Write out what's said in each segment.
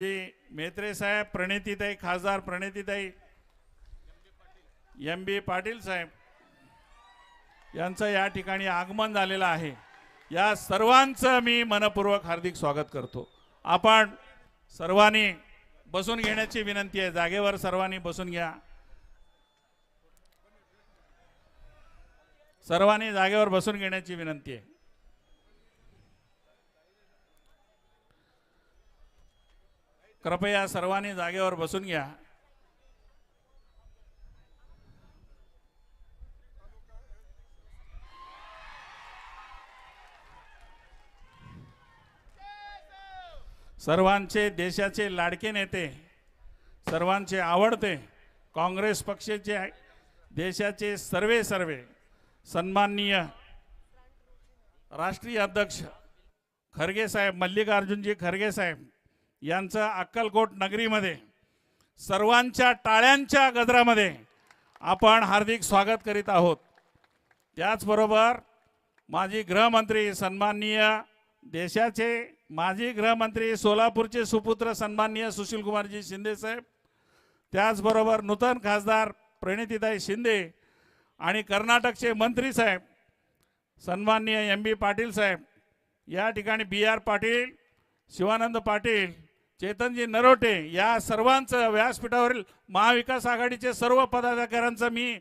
जी मेत्रे साहेब, प्रणितीताई, खासदार प्रणितीताई, MB पाटील साहेब यांचं या ठिकाणी आगमन झालेलं आहे। या सर्वांचं मी मनपूर्वक हार्दिक स्वागत करतो। आपण सर्वांनी बसून घेण्याची विनंती आहे। जागेवर सर्वांनी बसून घ्या। सर्वांनी जागेवर बसून घेण्याची विनंती आहे। कृपया सर्वांनी जागेवर बसून घ्या। सर्वांचे देशाचे लाडके नेते, सर्वांचे आवडते काँग्रेस पक्षाचे देशाचे सर्वे सन्माननीय राष्ट्रीय अध्यक्ष खरगे साहेब, मल्लिकार्जुनजी खरगे साहेब यांचं अक्कलकोट नगरीमध्ये सर्वांच्या टाळ्यांच्या गजरामध्ये आपण हार्दिक स्वागत करीत आहोत। त्याचबरोबर माजी गृहमंत्री सन्माननीय देशाचे माजी गृहमंत्री सोलापूरचे सुपुत्र सन्माननीय सुशील कुमारजी शिंदे साहेब, त्याचबरोबर नूतन खासदार प्रणितीताई शिंदे आणि कर्नाटकचे मंत्री साहेब सन्माननीय MB पाटील साहेब, या ठिकाणी BR पाटील, शिवानंद पाटील, चेतनजी नरोटे या सर्वांचं व्यासपीठावरील महाविकास आघाडीचे सर्व पदाधिकाऱ्यांचं मी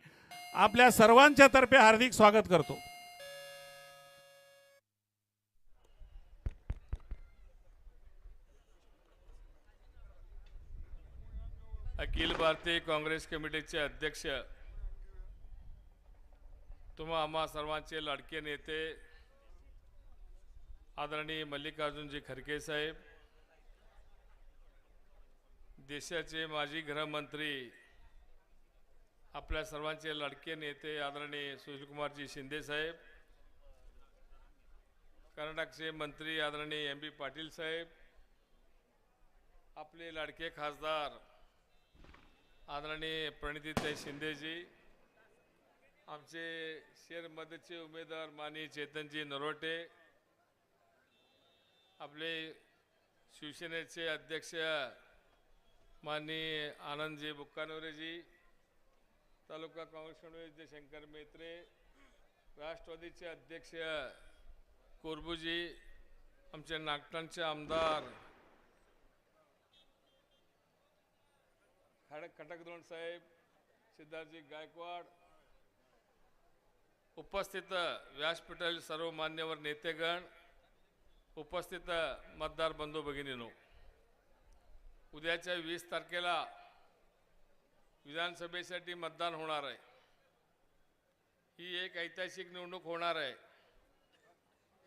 आपल्या सर्वांच्या तर्फे हार्दिक स्वागत करतो। अखिल भारतीय काँग्रेस कमिटीचे अध्यक्ष, तुम्हा आम्हा सर्वांचे लाडके नेते आदरणीय मल्लिकार्जुनजी खरगे साहेब, देशाचे माजी गृहमंत्री आपल्या सर्वांचे लाडके नेते आदरणीय सुशील कुमारजी शिंदे साहेब, कर्नाटकचे मंत्री आदरणीय MB पाटील साहेब, आपले लाडके खासदार आदरणीय प्रणितीताई शिंदेजी, आमचे शहरमध्येचे उमेदवार माननीय चेतनजी नरोटे, आपले शिवसेनेचे अध्यक्ष माननीय आनंदजी बुक्कानवरेजी, तालुका काँग्रेस कमिटीचे शंकर मेत्रे, राष्ट्रवादीचे अध्यक्ष कोरबूजी, आमचे नागठाणचे आमदार खटकदोंड साहेब, सिद्धार्थजी गायकवाड, उपस्थित व्यासपीठातील सर्व मान्यवर नेतेगण, उपस्थित मतदार बंधू भगिनींनो, उद्याच्या 20 तारखेला विधानसभेसाठी मतदान होणार आहे। ही एक ऐतिहासिक निवडणूक होणार आहे।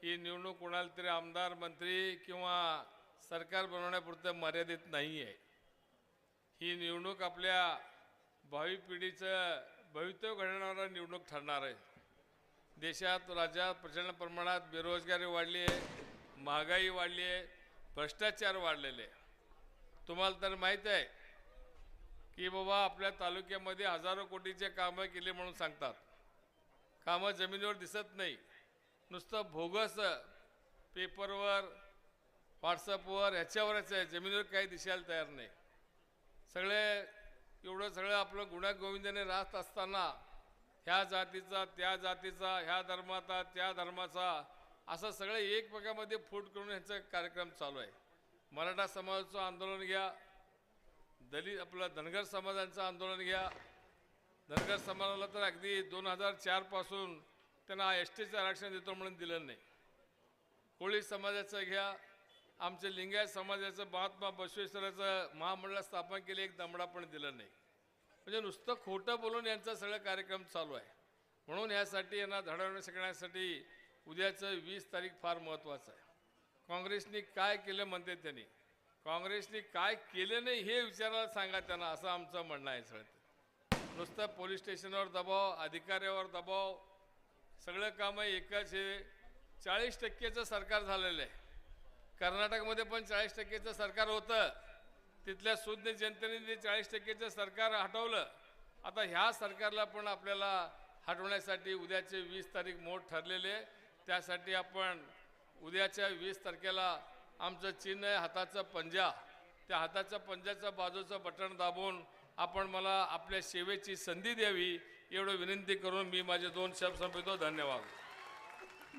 ही निवडणूक कोणाला तरी आमदार, मंत्री किंवा सरकार बनवण्यापुरतं मर्यादित नाही आहे। ही निवडणूक आपल्या भावी पिढीचं भवितव्य घडवणारा निवडणूक ठरणार आहे। देशात राज्यात प्रचंड प्रमाणात बेरोजगारी वाढली आहे, महागाई वाढली आहे, भ्रष्टाचार वाढलेले आहे। तुम्हाला तर माहीत आहे की बाबा आपल्या तालुक्यामध्ये हजारो कोटीचे कामं केले म्हणून सांगतात, कामं जमिनीवर दिसत नाही, नुसतं भोगस पेपरवर व्हॉट्सअपवर ह्याच्यावरच आहे, जमिनीवर काही दिसायला तयार नाही। एवढं सगळं आपलं गुण्यागोविंदाने राहत असताना ह्या जातीचा त्या जातीचा, ह्या धर्माचा त्या धर्माचा, असं सगळं एकमेकांमध्ये फूट करून ह्याचा कार्यक्रम चालू आहे। मराठा समाजाचं आंदोलन घ्या, आपलं धनगर समाजाचं आंदोलन घ्या। धनगर समाजाला तर अगदी 2004 पासून त्यांना STचं आरक्षण देतो म्हणून दिलं नाही। कोळी समाजाचं घ्या, आमचे लिंगायत समाजाचं महात्मा बसवेश्वराचं महामंडळ स्थापन केले, एक दमडा पण दिलं नाही। म्हणजे नुसतं खोटं बोलून यांचा सगळं कार्यक्रम चालू आहे। म्हणून यासाठी यांना धडवण्यासाठी शिकण्यासाठी उद्याचं 20 तारीख फार महत्त्वाचं आहे। काँग्रेसने काय केलं म्हणते त्यांनी, काँग्रेसने काय केलं नाही हे विचारायला सांगा त्यांना, असं आमचं म्हणणं आहे। सगळं नुसतं पोलीस स्टेशनवर दबाव, अधिकाऱ्यावर दबाव, सगळं कामं एकच हे। 40% सरकार झालेलं आहे। कर्नाटकमध्ये पण 40% सरकार होतं, तिथल्या सुज्ञ जनतेने ते 40% सरकार हटवलं। आता ह्या सरकारला पण आपल्याला हटवण्यासाठी उद्याचे 20 तारीख मोठ ठरलेले, त्यासाठी आपण उद्याच्या 20 तारखेला आमचं चिन्ह आहे हाताचा पंजा, त्या हाताच्या पंजाच्या बाजूचं बटन दाबून आपण मला आपल्या सेवेची संधी द्यावी एवढं विनंती करून मी माझे 2 शब्द संपवतो. धन्यवाद.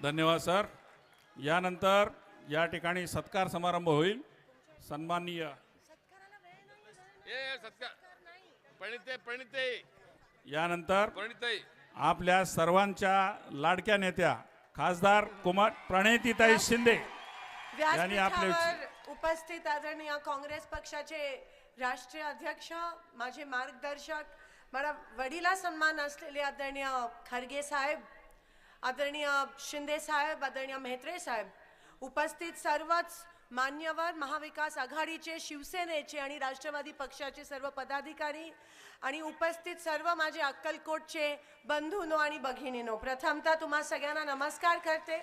धन्यवाद सर. यानंतर या ठिकाणी सत्कार समारंभ होईल. सन्माननीय सत्कार प्रणिते यानंतर आपल्या सर्वांच्या लाडक्या नेत्या खासदार कुमार प्रणितीताई शिंदे यांनी आपले व्यासपीठावर उपस्थित आदरणीय काँग्रेस पक्षाचे राष्ट्रीय अध्यक्ष, माझे मार्गदर्शक, मला वडिला सन्मान असलेले आदरणीय खरगे साहेब, आदरणीय शिंदे साहेब, आदरणीय मेहत्रे साहेब, उपस्थित सर्वच मान्यवर, महाविकास आघाडीचे, शिवसेनेचे आणि राष्ट्रवादी पक्षाचे सर्व पदाधिकारी आणि उपस्थित सर्व माझे अक्कलकोटचे बंधूंनो आणि भगिनींनो, प्रथमतः तुम्हा सगळ्यांना नमस्कार करते.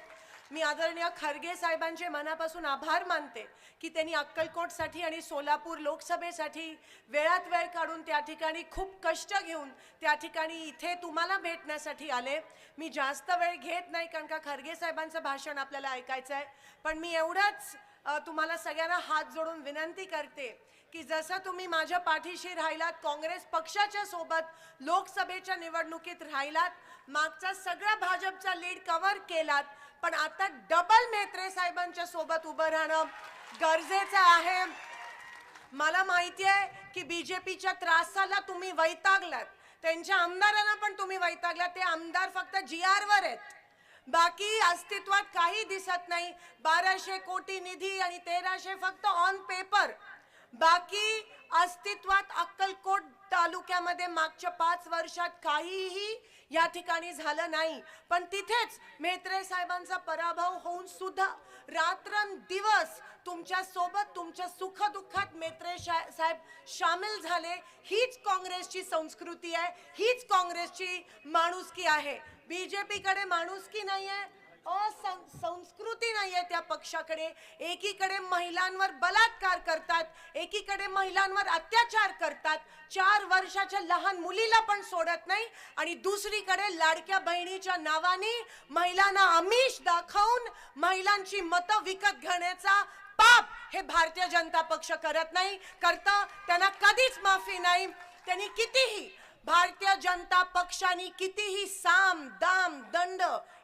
मी आदरणीय खरगे साहेबांचे मनापासून आभार मानते की त्यांनी अक्कलकोटसाठी आणि सोलापूर लोकसभेसाठी वेळात वेळ काढून त्या ठिकाणी खूप कष्ट घेऊन त्या ठिकाणी इथे तुम्हाला भेटण्यासाठी आले. मी जास्त वेळ घेत नाही कारण का खरगे साहेबांचं भाषण आपल्याला ऐकायचं आहे, पण मी एवढंच तुम्हाला सगळ्यांना हात जोडून विनंती करते की जसं तुम्ही माझ्या पाठीशी राहिलात, काँग्रेस पक्षाच्या सोबत लोकसभेच्या निवडणुकीत राहिलात, मागचा सगळा भाजपचा लीड कव्हर केलात, पण आता डबल मेहत्रे साहेबांच्या सोबत उभं राहणं गरजेचं आहे. मला माहिती आहे की बीजेपीच्या त्रासाला तुम्ही वैतागलात, त्यांच्या आमदारांना पण तुम्ही वैतागलात. ते आमदार फक्त GR वर आहेत, बाकी अस्तित्वात काही दिसत नाही. 1200 कोटी निधी आणि 1300 फक्त ऑन पेपर, बाकी अस्तित्वात अक्कलकोट तालुक्यामध्ये मागच्या 5 वर्षात काहीही या ठिकाणी झालं नाही. पण तिथेच मेहत्रे साहेबांचा पराभव होऊन सुद्धा रात्रंदिवस तुमच्या सोबत तुमच्या सुखदुःखात मेहत्रे साहेब सामील झाले. हीच काँग्रेसची संस्कृती आहे, हीच काँग्रेसची माणुसकी आहे. बीजेपीकडे माणुसकी नाहीये, संस्कृती नाहीये त्या पक्षाकडे. एकीकडे महिलांवर बलात्कार करतात, एकीकडे महिलांवर अत्याचार करतात, 4 वर्षाच्या लहान मुलीला पण सोडत नाही, आणि दुसरीकडे लाडक्या बहिणीच्या नावाने महिलांना आमिष दाखवून महिलांची मतं विकत घेण्याचा पाप हे भारतीय जनता पक्ष करत नाही, करता त्यांना कधीच माफी नाही. त्यांनी कितीही भारतीय जनता पक्षाने कितीही साम दाम दंड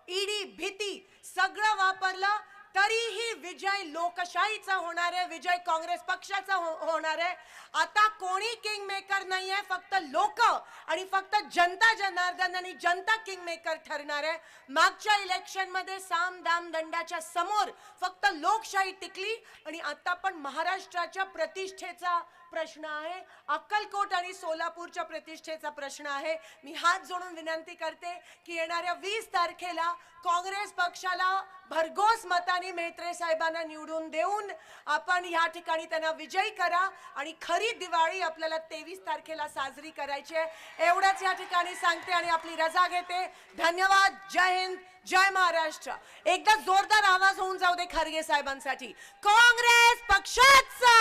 ईडी भीती सगळं वापरलं तरीही विजय लोकशाहीचा होणार आहे, विजय काँग्रेस पक्षाचा होणार आहे. आता कोणी किंग मेकर नाहीये, फक्त लोक आणि फक्त जनता जनार्दन आणि जनता किंग मेकर ठरणार आहे. मागच्या इलेक्शन मध्ये साम दाम दंडाच्या समोर फक्त लोकशाही टिकली, आणि आता पण महाराष्ट्राच्या प्रतिष्ठेचा प्रश्न आहे, अक्कलकोट आणि सोलापूरच्या प्रतिष्ठेचा प्रश्न आहे. मी हात जोडून विनंती करते की येणाऱ्या 20 तारखेला काँग्रेस पक्षाला भरघोस मताने मेहत्रे साहेबांना निवडून देऊन आपण या ठिकाणी त्यांना विजयी करा, आणि खरी दिवाळी आपल्याला 23 तारखेला साजरी करायची आहे. एवढंच या ठिकाणी सांगते आणि आपली रजा घेते. धन्यवाद. जय हिंद, जय महाराष्ट्र. एकदा जोरदार आवाज होऊन जाऊ दे खरगे साहेबांसाठी. काँग्रेस पक्षाचा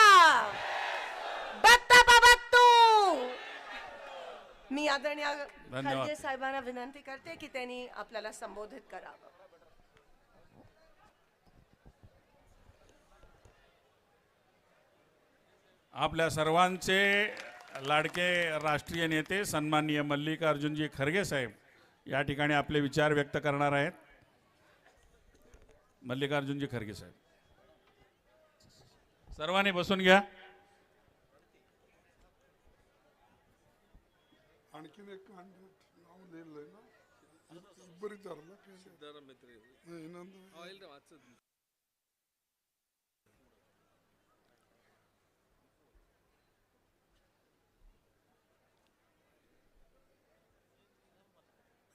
बत्ता बाबत्तू. मी आदरणीय खरगे साहेबांना विनंती करते की त्यांनी आपल्याला संबोधित करावं. आपल्या सर्वांचे लाडके राष्ट्रीय नेते सन्माननीय मल्लिकार्जुनजी खरगे साहेब या ठिकाणी आपले विचार व्यक्त करणार आहेत. मल्लिकार्जुनजी खरगे साहेब, सर्वांनी बसून घ्या. आणखीन एक नाव लिहिलंय ना, बरी धरलं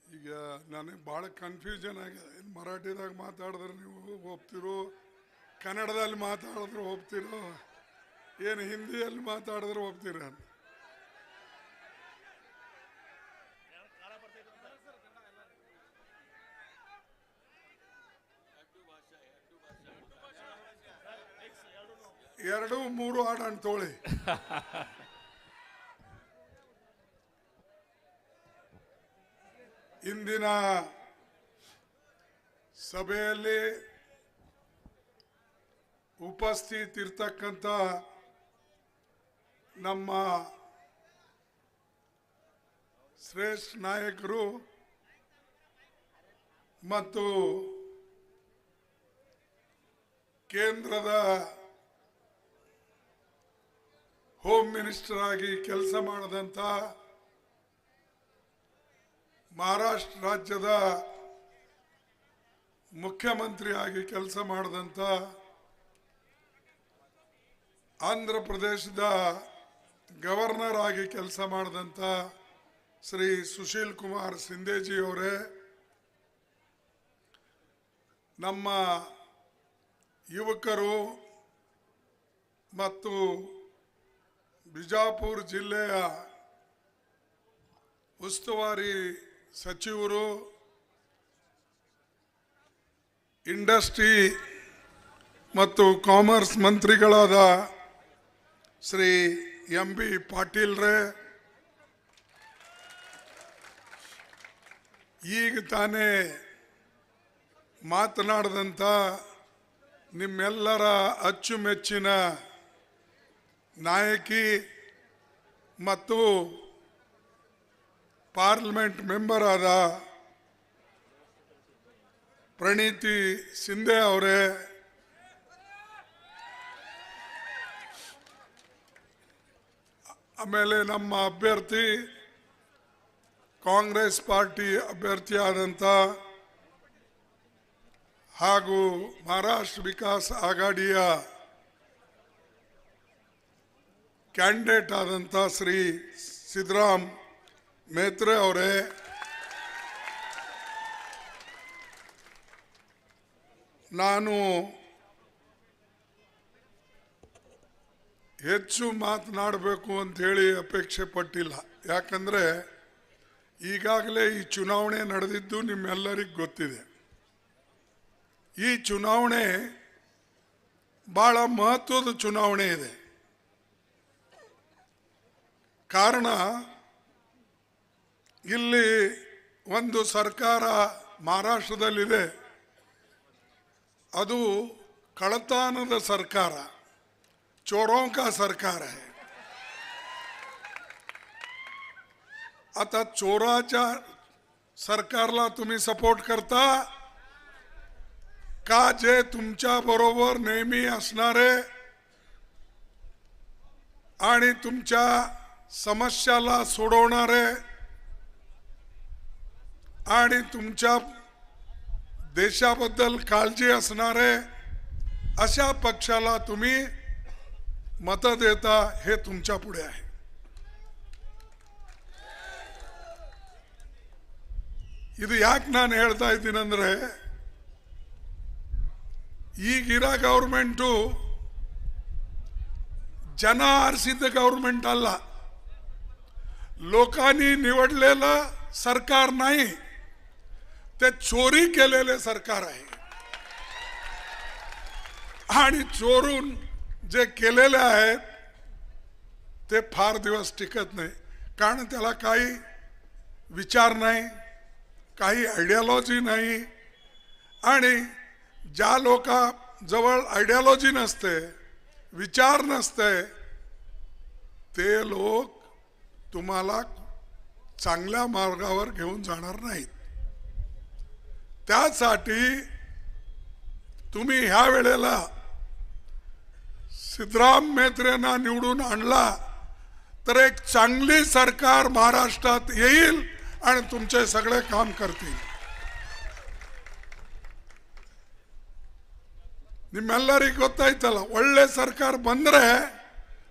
ಈಗ ನನಗೆ ಭಾಳ ಕನ್ಫ್ಯೂಷನ್ ಆಗಿದೆ. ಮರಾಠಿದಾಗ ಮಾತಾಡಿದ್ರೆ ನೀವು ಒಪ್ತಿರೋ, ಕನ್ನಡದಲ್ಲಿ ಮಾತಾಡಿದ್ರೆ ಒಪ್ತಿರೋ, ಏನು ಹಿಂದಿಯಲ್ಲಿ ಮಾತಾಡಿದ್ರೆ ಒಪ್ತೀರ ಅಂತ. ಎರಡು ಮೂರು ಹಾಡು ತೋಳಿ. ಇಂದಿನ ಸಭೆಯಲ್ಲಿ ಉಪಸ್ಥಿತ ಇರ್ತಕ್ಕಂಥ ನಮ್ಮ ಶ್ರೇಷ್ಠ ನಾಯಕರು ಮತ್ತು ಕೇಂದ್ರದ ಹೋಮ್ ಮಿನಿಸ್ಟರ್ ಆಗಿ ಕೆಲಸ ಮಾಡಿದಂಥ ಮಹಾರಾಷ್ಟ್ರ ರಾಜ್ಯದ ಮುಖ್ಯಮಂತ್ರಿ ಆಗಿ ಕೆಲಸ ಮಾಡಿದಂಥ ಆಂಧ್ರ ಪ್ರದೇಶದ ಗವರ್ನರ್ ಆಗಿ ಕೆಲಸ ಮಾಡಿದಂಥ ಶ್ರೀ ಸುಶೀಲ್ ಕುಮಾರ್ ಸಿಂಧೇಜಿ ಅವರೇ, ನಮ್ಮ ಯುವಕರು ಮತ್ತು ಬಿಜಾಪುರ ಜಿಲ್ಲೆಯ ಉಸ್ತುವಾರಿ ಸಚಿವರು, ಇಂಡಸ್ಟ್ರಿ ಮತ್ತು ಕಾಮರ್ಸ್ ಮಂತ್ರಿಗಳಾದ ಶ್ರೀ ಎಂ.ಬಿ. ಪಾಟೀಲ್ರೇ, ಈಗ ತಾನೇ ಮಾತನಾಡಿದಂಥ ನಿಮ್ಮೆಲ್ಲರ ಅಚ್ಚುಮೆಚ್ಚಿನ ನಾಯಕಿ ಮತ್ತು ಪಾರ್ಲಿಮೆಂಟ್ ಮೆಂಬರ್ ಆದ ಪ್ರಣೀತಿ ಶಿಂದೆ ಅವರೇ, ಆಮೇಲೆ ನಮ್ಮ ಅಭ್ಯರ್ಥಿ ಕಾಂಗ್ರೆಸ್ ಪಾರ್ಟಿ ಅಭ್ಯರ್ಥಿಯಾದಂಥ ಹಾಗೂ ಮಹಾರಾಷ್ಟ್ರ ವಿಕಾಸ್ ಆಘಾಡಿಯ ಕ್ಯಾಂಡಿಡೇಟ್ ಆದಂಥ ಶ್ರೀ ಸಿದ್ದರಾಮ್ ಮೇತ್ರೆ ಅವರೇ, ನಾನು ಹೆಚ್ಚು ಮಾತನಾಡಬೇಕು ಅಂಥೇಳಿ ಅಪೇಕ್ಷೆ ಪಟ್ಟಿಲ್ಲ. ಯಾಕಂದರೆ ಈಗಾಗಲೇ ಈ ಚುನಾವಣೆ ನಡೆದಿದ್ದು ನಿಮ್ಮೆಲ್ಲರಿಗೂ ಗೊತ್ತಿದೆ. ಈ ಚುನಾವಣೆ ಭಾಳ ಮಹತ್ವದ ಚುನಾವಣೆ ಇದೆ. ಕಾರಣ, ಇಲ್ಲಿ ಒಂದು ಸರ್ಕಾರ ಮಹಾರಾಷ್ಟ್ರದಲ್ಲಿದೆ, ಅದು ಕಳತನದ ಸರ್ಕಾರ, चोरों का सरकार है. आता चोराच्या सरकारला तुम्ही सपोर्ट करता का जे तुमच्या बरोबर नेहमी असणारे आणि तुमच्या समस्याला सोडवणारे आणि तुमच्या देशाबद्दल काळजी असणारे अशा पक्षाला तुम्ही मत देता, हे तुमच्या पुढे आहे. ಇದು ಯಾಕೆ ನಾನು ಹೇಳ್ತಾ ಇದ್ದೀನಂದ್ರೆ, ಈಗಿರೋ ಗೌರ್ಮೆಂಟು जन आरसिद्ध गव्हर्नमेंट अल्ला, लोकांनी निवडलेलं सरकार नाही, ते चोरी केलेले सरकार आहे. आणि चोरून जे केलेले आहेत ते फार दिवस टिकत नाही. कारण त्याला काही विचार नाही, काही आयडियोलॉजी नाही. आणि ज्या लोकांजवळ आयडियोलॉजी नसते, विचार नसते, ते लोक तुम्हाला चांगल्या मार्गावर घेऊन जाणार नाहीत. त्यासाठी तुम्ही ह्या वेळेला सिद्धराम मेत्रेंना निवडून आणला तर एक चांगली सरकार महाराष्ट्रात येईल आणि तुमचे सगळे काम करतील. ನಿಮ್ಮೆಲ್ಲರಿಗೂ ಗೊತ್ತಾಯ್ತಲ್ಲ, ಒಳ್ಳೆ ಸರ್ಕಾರ ಬಂದರೆ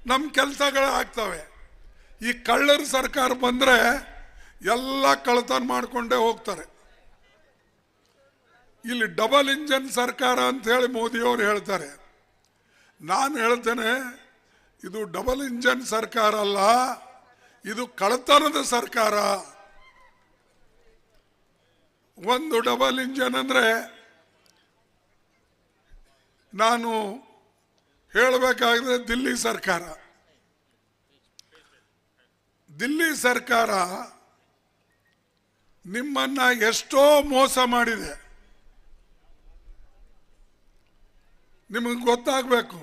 ನಮ್ಮ ಕೆಲಸಗಳು ಆಗ್ತವೆ. ಈ ಕಳ್ಳರ ಸರ್ಕಾರ ಬಂದರೆ ಎಲ್ಲ ಕಳ್ಳತನ ಮಾಡಿಕೊಂಡೇ ಹೋಗ್ತಾರೆ. ಇಲ್ಲಿ ಡಬಲ್ ಇಂಜನ್ ಸರ್ಕಾರ ಅಂತ ಹೇಳಿ ಮೋದಿಯವರು ಹೇಳ್ತಾರೆ. ನಾನು ಹೇಳ್ತೇನೆ, ಇದು ಡಬಲ್ ಇಂಜನ್ ಸರ್ಕಾರ ಅಲ್ಲ, ಇದು ಕಳ್ಳತನದ ಸರ್ಕಾರ. ಒಂದು ಡಬಲ್ ಇಂಜನ್ ಅಂದರೆ ನಾನು ಹೇಳಬೇಕಾದ್ರೆ ದಿಲ್ಲಿ ಸರ್ಕಾರ. ದಿಲ್ಲಿ ಸರ್ಕಾರ ನಿಮ್ಮನ್ನ ಎಷ್ಟೋ ಮೋಸ ಮಾಡಿದೆ, ನಿಮಗೆ ಗೊತ್ತಾಗಬೇಕು.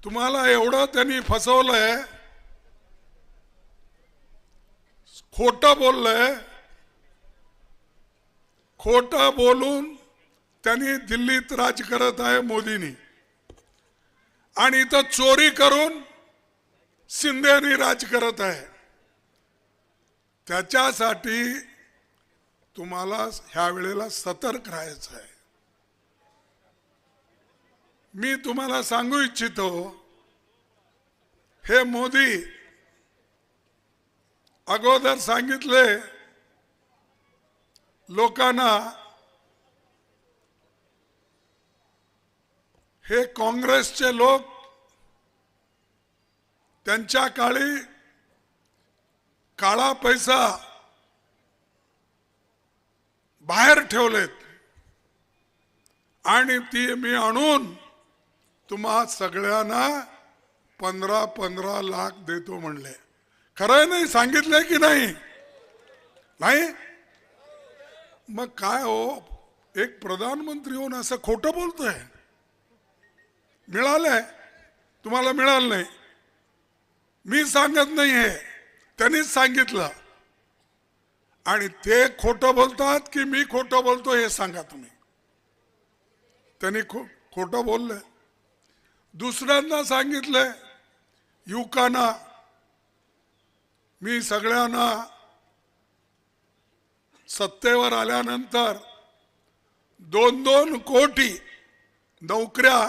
तुम्हाला एवढं त्यांनी फसवलंय, खोटं बोललंय, खोटं बोलून त्यांनी दिल्लीत राज करत आहे मोदींनी, आणि इथं चोरी करून शिंदेनी राज करत आहे. त्याच्यासाठी तुम्हाला ह्या वेळेला सतर्क राहायचं आहे. मी तुम्हाला सांगू इच्छितो, हे मोदी अगोदर सांगितले लोकांना, हे काँग्रेसचे लोक त्यांच्या काळी काळा पैसा बाहेर ठेवलेत आणि ती मी आणून तुम्हा सगळ्यांना 15-15 लाख देतो म्हणले. खरं नाही सांगितलंय की नाही? नाही. मग काय हो, एक प्रधानमंत्री होऊन असं खोटं बोलतोय? मिळालंय तुम्हाला? मिळालं नाही. मी सांगत नाही, हे त्यांनीच सांगितलं. आणि ते खोटं बोलतात की मी खोटं बोलतो हे सांगा तुम्ही. त्यांनी खोटं बोललंय. दुसऱ्यांना सांगितलंय युवकांना, मी सगळ्यांना सत्तेवर आल्यानंतर 2-2 कोटी नोकऱ्या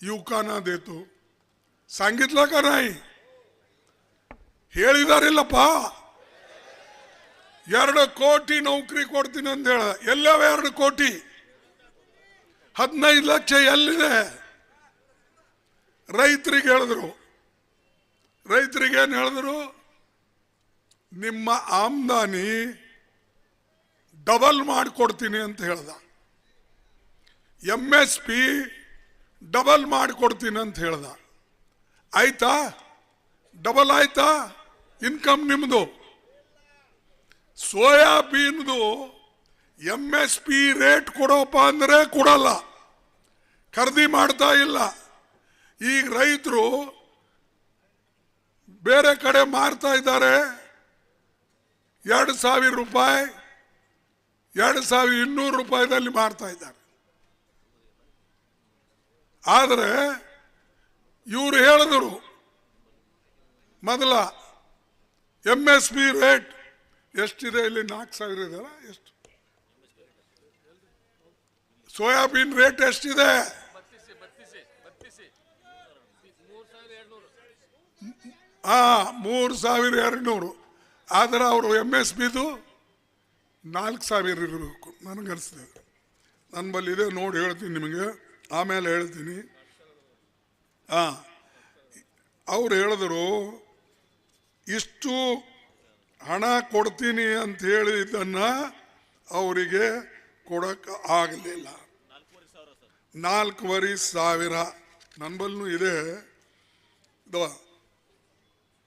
युवकांना देतो. सांगितलं का नाही? ಹೇಳಿದಾರಿಲ್ಲಪ್ಪ. 2 ಕೋಟಿ ನೌಕರಿ ಕೊಡ್ತೀನಿ ಅಂತ ಹೇಳ. ಎಲ್ಲವ 2 ಕೋಟಿ? 15 ಲಕ್ಷ ಎಲ್ಲಿದೆ? ರೈತರಿಗೆ ಹೇಳಿದ್ರು. ರೈತರಿಗೆ ಏನು ಹೇಳಿದ್ರು? ನಿಮ್ಮ ಆಮದಾನಿ ಡಬಲ್ ಮಾಡಿಕೊಡ್ತೀನಿ ಅಂತ ಹೇಳ್ದ. MSP ಡಬಲ್ ಮಾಡಿಕೊಡ್ತೀನಿ ಅಂತ ಹೇಳ್ದ. ಆಯ್ತಾ? ಡಬಲ್ ಆಯ್ತಾ ಇನ್ಕಮ್ ನಿಮ್ದು? ಸೋಯಾಬೀನ್ದು MSP ರೇಟ್ ಕೊಡೋಪ್ಪ ಅಂದ್ರೆ ಕೊಡಲ್ಲ, ಖರೀದಿ ಮಾಡ್ತಾ ಇಲ್ಲ. ಈಗ ರೈತರು ಬೇರೆ ಕಡೆ ಮಾರ್ತಾ ಇದ್ದಾರೆ 2,000 ರೂಪಾಯಿ, 2,200 ರೂಪಾಯಿದಲ್ಲಿ ಮಾರ್ತಾ ಇದ್ದಾರೆ. ಆದರೆ ಇವರು ಹೇಳಿದ್ರು ಮೊದಲ MSP ರೇಟ್ ಎಷ್ಟಿದೆ? ಇಲ್ಲಿ 4,000 ಇದೆಯಲ್ಲ, ಎಷ್ಟು? ಸೋಯಾಬೀನ್ ರೇಟ್ ಎಷ್ಟಿದೆ? 3,200. ಆದರೆ ಅವರು MSPದು 4,000 ಇರಬೇಕು ನನಗನ್ಸ್ತದೆ. ನನ್ನ ಬಲ್ಲಿ ಇದೆ, ನೋಡಿ ಹೇಳ್ತೀನಿ ನಿಮಗೆ, ಆಮೇಲೆ ಹೇಳ್ತೀನಿ. ಅವ್ರು ಹೇಳಿದ್ರು ಇಷ್ಟು ಹಣ ಕೊಡ್ತೀನಿ ಅಂತ ಹೇಳಿದ್ದನ್ನ ಅವರಿಗೆ ಕೊಡಕ್ಕೆ ಆಗಲಿಲ್ಲ. 4,500 ನನ್ನ ಬಲ್ಲೂ ಇದೆ.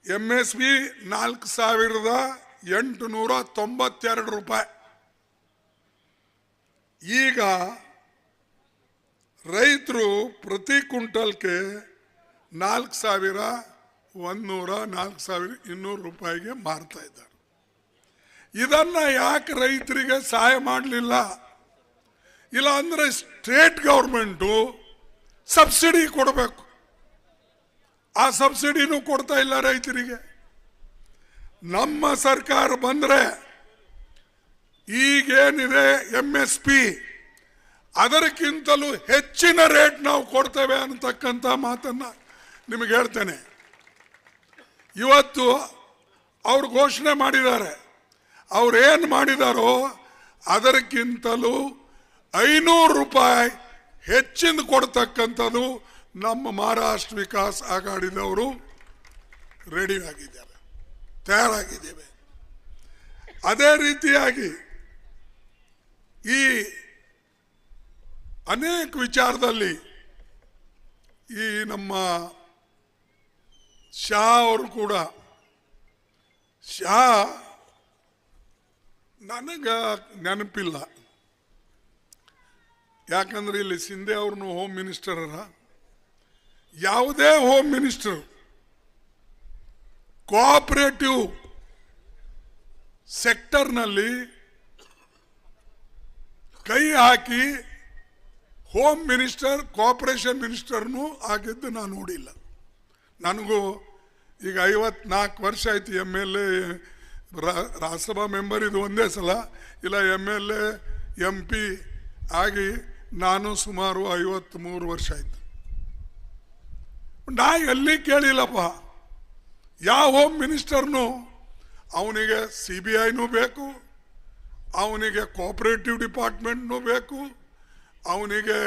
MSP 4,892 ರೂಪಾಯಿ. ಈಗ ರೈತರು ಪ್ರತಿ ಕ್ವಿಂಟಲ್ಗೆ 4,100, 4,200 ರೂಪಾಯಿಗೆ ಮಾರ್ತಾ ಇದ್ದಾರೆ. ಇದನ್ನ ಯಾಕೆ ರೈತರಿಗೆ ಸಹಾಯ ಮಾಡಲಿಲ್ಲ? ಇಲ್ಲ ಅಂದ್ರೆ ಸ್ಟೇಟ್ ಗೌರ್ಮೆಂಟು ಸಬ್ಸಿಡಿ ಕೊಡಬೇಕು. ಆ ಸಬ್ಸಿಡಿನೂ ಕೊಡ್ತಾ ಇಲ್ಲ ರೈತರಿಗೆ. ನಮ್ಮ ಸರ್ಕಾರ ಬಂದ್ರೆ ಈಗೇನಿದೆ MSP ಅದಕ್ಕಿಂತಲೂ ಹೆಚ್ಚಿನ ರೇಟ್ ನಾವು ಕೊಡ್ತೇವೆ ಅನ್ನತಕ್ಕಂಥ ಮಾತನ್ನ ನಿಮಗೆ ಹೇಳ್ತೇನೆ. ಇವತ್ತು ಅವ್ರು ಘೋಷಣೆ ಮಾಡಿದ್ದಾರೆ. ಅವ್ರು ಏನು ಮಾಡಿದಾರೋ ಅದಕ್ಕಿಂತಲೂ 500 ರೂಪಾಯಿ ಹೆಚ್ಚಿನ ಕೊಡ್ತಕ್ಕಂಥದ್ದು ನಮ್ಮ ಮಹಾರಾಷ್ಟ್ರ ವಿಕಾಸ್ ಆಘಾಡಿದವರು ರೆಡಿ ಆಗಿದ್ದಾರೆ, ತಯಾರಾಗಿದ್ದೇವೆ. ಅದೇ ರೀತಿಯಾಗಿ ಈ ಅನೇಕ ವಿಚಾರದಲ್ಲಿ ಈ ನಮ್ಮ ಶಾ ಅವರು ಕೂಡ, ಶಾ ನನಗೆ ನೆನಪಿಲ್ಲ, ಯಾಕಂದ್ರೆ ಇಲ್ಲಿ ಶಿಂದೆ ಅವ್ರನ್ನು ಹೋಮ್ ಮಿನಿಸ್ಟರ್ ಯಾವುದೇ ಹೋಮ್ ಮಿನಿಸ್ಟರ್ ಕೋಆಪರೇಟಿವ್ ಸೆಕ್ಟರ್ನಲ್ಲಿ ಕೈ ಹಾಕಿ ಹೋಮ್ ಮಿನಿಸ್ಟರ್ ಕೋಆಪರೇಷನ್ ಮಿನಿಸ್ಟರ್ನು ಆಗಿದ್ದು ನಾನು ನೋಡಿಲ್ಲ. ನನಗೂ ಈಗ 54 ವರ್ಷ ಆಯ್ತು MLA ರಾಜ್ಯಸಭಾ ಮೆಂಬರ್ ಇದು ಒಂದೇ ಸಲ, ಇಲ್ಲ MLA MP ಆಗಿ ನಾನು ಸುಮಾರು 53 ವರ್ಷ ಆಯ್ತು. ನಾ ಎಲ್ಲಿ ಕೇಳಿಲ್ಲಪ್ಪ ಯಾವ ಹೋಮ್ ಮಿನಿಸ್ಟರ್ನು ಅವನಿಗೆ CBIನೂ ಬೇಕು, ಅವನಿಗೆ ಕೋಆಪರೇಟಿವ್ ಡಿಪಾರ್ಟ್ಮೆಂಟ್ನೂ ಬೇಕು, ಅವನಿಗೆ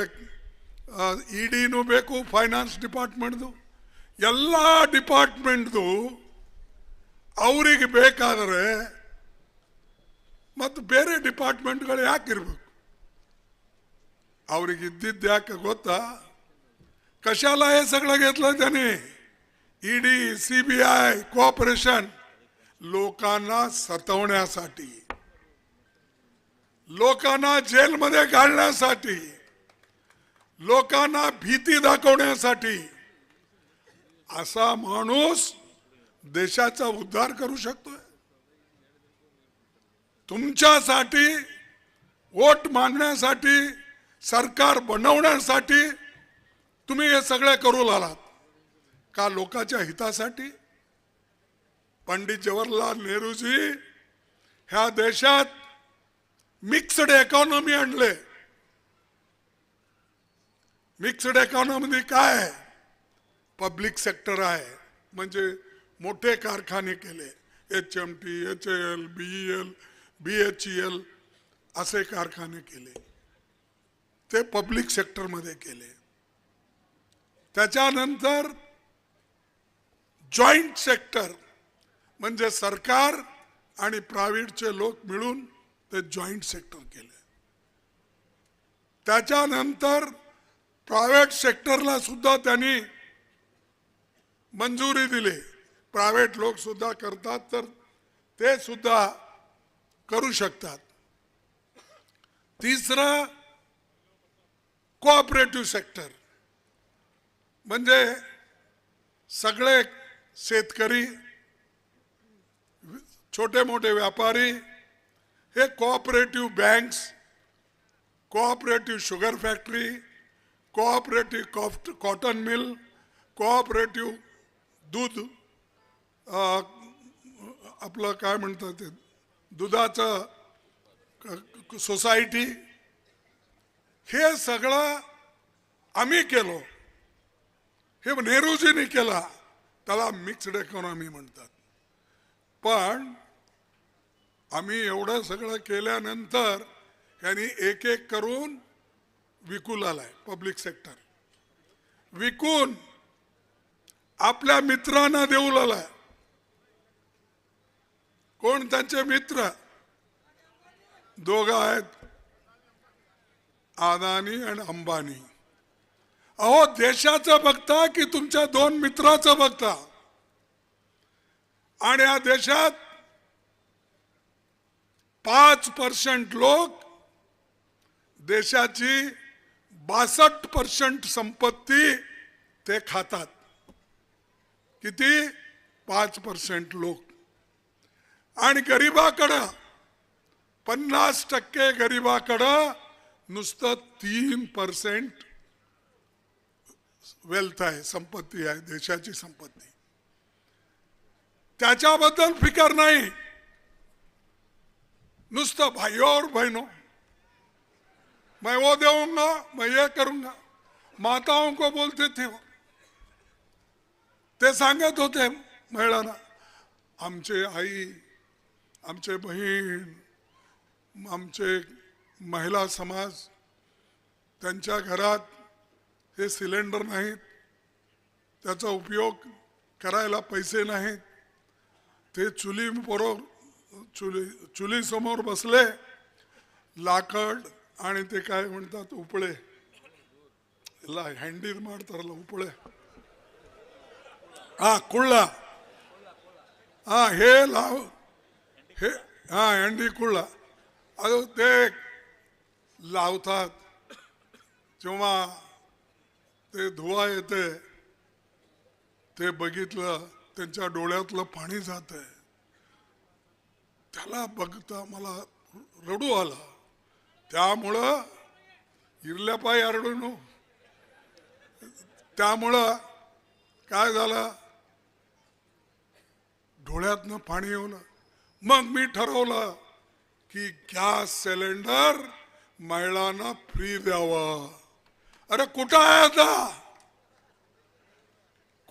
EDನೂ ಬೇಕು, ಫೈನಾನ್ಸ್ ಡಿಪಾರ್ಟ್ಮೆಂಟ್ದು ಎಲ್ಲ ಡಿಪಾರ್ಟ್ಮೆಂಟ್ದು ಅವರಿಗೆ ಬೇಕಾದರೆ ಮತ್ತು ಬೇರೆ ಡಿಪಾರ್ಟ್ಮೆಂಟ್ಗಳು ಯಾಕಿರ್ಬೇಕು? ಅವ್ರಿಗೆ इद्दिದ್ದು ಯಾಕೆ ಗೊತ್ता? कशाला हे सगळं घेतलं त्यांनी? ED CBI कॉर्पोरेशन लोकांना सतवण्यासाठी, लोकांना जेलमध्ये घालण्यासाठी, लोकांना भीती दाखवण्यासाठी. असा माणूस देशाचा उद्धार करू शकतोय? तुमच्यासाठी वोट मागण्यासाठी, सरकार बनवण्यासाठी तुम्ही हे सगळे करू लागलात का? लोकांच्या हितासाठी? पंडित जवाहरलाल नेहरूजी ह्या देशात मिक्स्ड इकॉनॉमी आणले. मिक्स्ड इकॉनॉमी काय आहे? पब्लिक सेक्टर आहे, म्हणजे मोठे कारखाने केले, HMT, HAL, BEL, BHEL असे कारखाने केले, ते पब्लिक सेक्टर मध्ये केले. त्याच्यानंतर जॉइंट सेक्टर म्हणजे सरकार आणि प्रायव्हेटचे लोक मिळून ते जॉइंट सेक्टर केले. त्याच्यानंतर प्रायव्हेट सेक्टरला सुद्धा त्यांनी मंजुरी दिली. प्रायव्हेट लोक सुद्धा करतात तर ते सुद्धा करू शकतात. तिसरं कोऑपरेटिव्ह सेक्टर म्हणजे सगळे शेतकरी, छोटे मोठे व्यापारी हे cooperative banks, cooperative sugar factory, cooperative cotton mill, cooperative दूध आपलं काय म्हणतात ते दुधाचं सोसायटी, हे सगळं आम्ही केलो. हे नेहरूजींनी केला, त्याला मिक्स्ड इकॉनॉमी म्हणतात. पण आम्ही एवढं सगळं केल्यानंतर यांनी एक एक करून विकू लागलाय. पब्लिक सेक्टर विकून आपल्या मित्रांना देऊ लागलाय. कोण त्यांचे मित्र? दोघं आहेत, अदानी आणि अंबानी. अहो देशाचं बघता की तुमच्या दोन मित्राचं बघता? आणि या देशात 5% लोक देशाची 62% संपत्ती ते खातात. किती? 5% लोक. आणि गरीबाकडं 50% गरीबाकडं नुसतं 3% वेल्थ आहे, संपत्ती आहे, देशाची संपत्ती. त्याच्याबद्दल फिकर नाही. नुसतं भाइयों और बहनों, मैं वो दूंगा, मैं ये करूंगा. माताओं को बोलते थे वो, ते सांगत होते महिलांना, आमचे आई, आमचे बहीण, आमचे महिला समाज, त्यांच्या घरात हे सिलेंडर नाहीत, त्याचा उपयोग करायला पैसे नाहीत, ते चुली समोर बसले, लाकड आणि ते काय म्हणतात उपळे, हँडी ಮಾಡ್ತಾರಲ್ಲ उपळे, कुळला, हे लाव, हे हँडी कुळला, ಅದು ते लावतात. जेव्हा ते धुवा येते ते बघितलं, त्यांच्या डोळ्यातलं पाणी जात आहे. त्याला बघता मला रडू आला. त्यामुळं इरल्या पाय आरडून, त्यामुळं काय झालं, डोळ्यातनं पाणी येऊन मग मी ठरवलं की गॅस सिलेंडर महिलांना फ्री द्यावं. अरे कुठं आहे आता,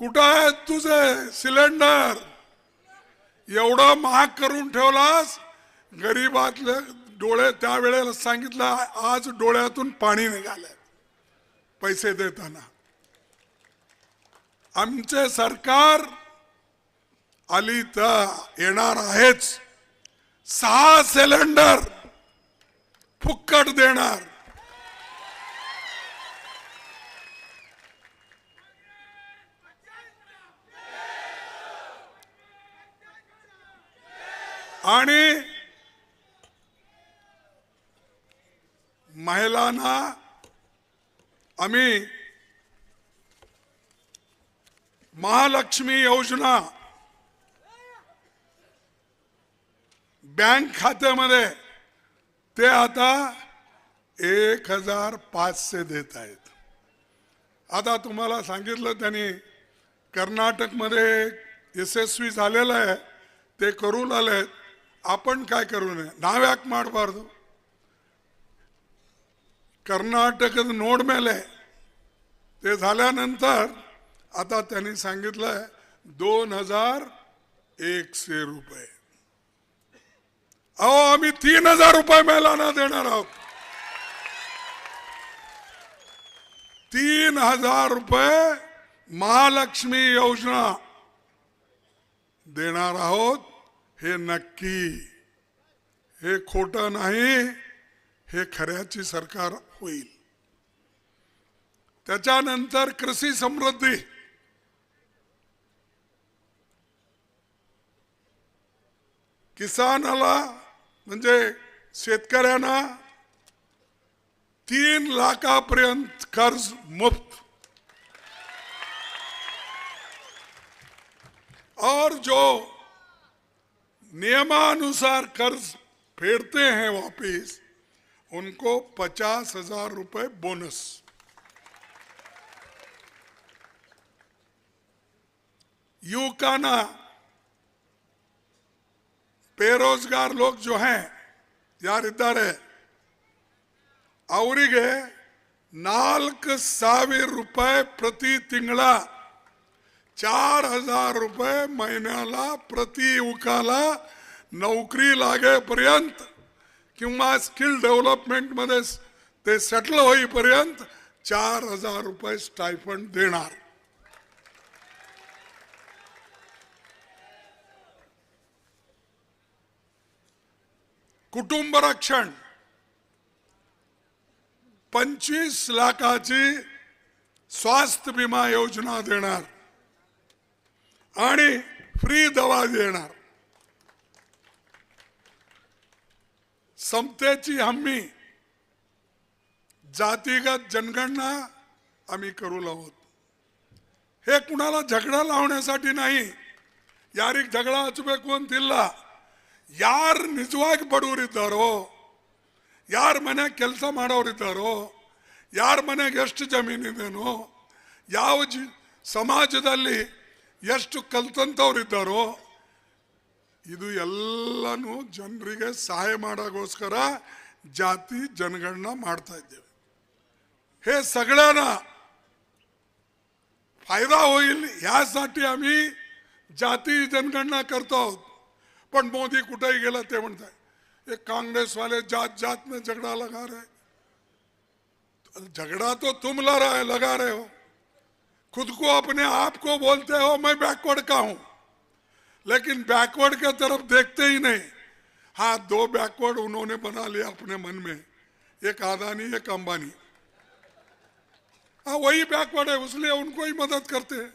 कुठं आहे तुझे सिलेंडर? एवढं महाग करून ठेवलास, गरीबातले डोळे त्यावेळेला सांगितलं आज डोळ्यातून पाणी निघाले पैसे देताना. आमचे सरकार आली तर येणार आहेच, 6 सिलेंडर फुक्कट देणार. आणि महिलांना आम्ही महालक्ष्मी योजना बँक खात्यामध्ये ते आता 1500 देत आहेत. आता तुम्हाला सांगितलं त्यांनी कर्नाटकमध्ये यशस्वी झालेलं आहे, ते करू लागलेत. आपण काय करू नये, ನಾವ್ ಯಾಕೆ ಮಾಡಬಾರದು? कर्नाटकದ नोड ಮೇಲೆ ते झाल्यानंतर आता त्यांनी सांगितलंय 2100 रुपये. अहो आम्ही 3000 रुपये महिलांना देणार आहोत. 3000 रुपये महालक्ष्मी योजना देणार आहोत. हे नक्की, हे खोटं नाही, हे खऱ्याची सरकार होईल. त्याच्यानंतर कृषी समृद्धी, किसानाला म्हणजे शेतकऱ्यांना 3 लाखापर्यंत कर्ज मुफ्त. और जो नियमानुसार कर्ज फेरते हैं वापिस, उनको 50,000 रुपए बोनस. युवकाना, बेरोजगार लोग जो हैं ಯಾರಿದ್ದಾರೆ ಅವರಿಗೆ 4,000 रुपये प्रति तिंगळ, 4,000 रुपये महिन्याला प्रति युवकाला नोकरी लागेपर्यंत किंवा स्किल डेव्हलपमेंट मध्ये ते सेटल होईपर्यंत 4,000 रुपये स्टायफंड देणार. कुटुंब रक्षण 25 लाखाची स्वास्थ्य विमा योजना देणार आणि फ्री दवा देणार. समतेची हमी, जातीगत जनगणना आम्ही करू आहोत. हे कुणाला झगडा लावण्यासाठी नाही. ಯಾರಿಗೆ ಜಗಳ ಹಚ್ಚಬೇಕು ಅಂತಿಲ್ಲ. ಯಾರು ನಿಜವಾಗಿ ಬಡವರಿದ್ದಾರೋ, ಯಾರ ಮನೆ ಕೆಲಸ ಮಾಡೋರಿದ್ದಾರೋ, ಯಾರ ಮನೆಗೆ ಎಷ್ಟು ಜಮೀನಿದೆನೋ, ಯಾವ ಸಮಾಜದಲ್ಲಿ ಎಷ್ಟು ಕಲ್ತಂತವರಿದ್ದಾರೋ, ಇದು ಎಲ್ಲನೂ ಜನರಿಗೆ ಸಹಾಯ ಮಾಡೋಗೋಸ್ಕರ ಜಾತಿ ಜನಗಣना ಮಾಡ್ತಾ ಇದ್ದೇವೆ. हे सगळ्यांना फायदा होईल यासाठी आम्ही जाती जनगणना करतो आहोत. पण मोदी कुठेही गेला ते म्हणतात ये कांग्रेस वाले जात जात में झगड़ा लगा रहे. झगड़ा तो तुम लगा रहे हो. खुद को अपने आप को बोलते हो मैं बैकवर्ड का हूं, लेकिन बैकवर्ड के तरफ देखते ही नहीं. हाँ, 2 बैकवर्ड उन्होंने बना लिया अपने मन में, एक अदानी एक अंबानी. हाँ, वही बैकवर्ड है, इसलिए उनको ही मदद करते हैं.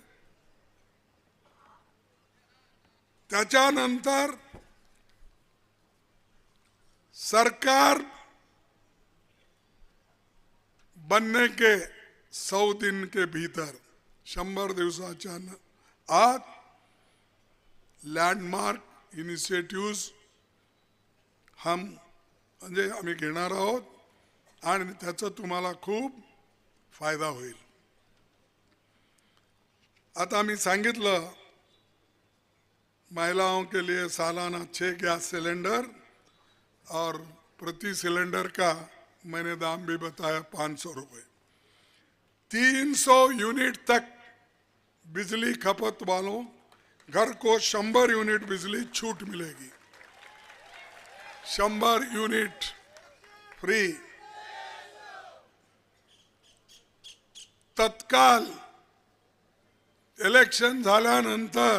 त्याच्यानंतर सरकार बनने के 100 दिन के भीतर 100 दिवसाच्या आज लँडमार्क इनिशिएटिव्ह म्हणजे आम्ही घेणार आहोत आणि त्याचा तुम्हाला खूप फायदा होईल. आता आम्ही सांगितलं महिलाओं के लिए सालाना 6 गैस सिलेंडर और प्रति सिलेंडर का मैंने दाम भी बताया 500 रुपए. 300 यूनिट तक बिजली खपत वालों घर को 100 यूनिट बिजली छूट मिलेगी. 100 यूनिट फ्री. तत्काल इलेक्शन झाल्यानंतर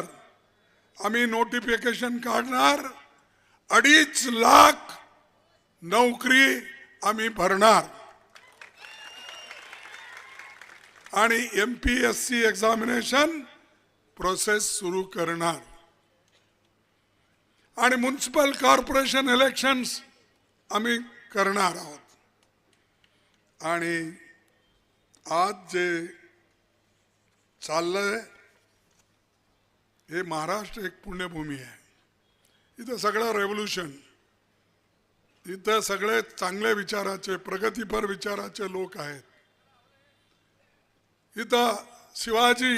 आम्ही नोटिफिकेशन काढणार. 2.5 लाख नोकरी आम्ही भरणार आणि MPSC एक्झामिनेशन प्रोसेस सुरू करणार आणि म्युनिसिपल कॉर्पोरेशन इलेक्शन्स आम्ही करणार आहोत. आणि आज जे चाललंय हे महाराष्ट्र एक पुण्यभूमी आहे. इथं सगळं रेव्होल्युशन, इथं सगळे चांगले विचाराचे प्रगतीपर विचाराचे लोक आहेत. इथं शिवाजी,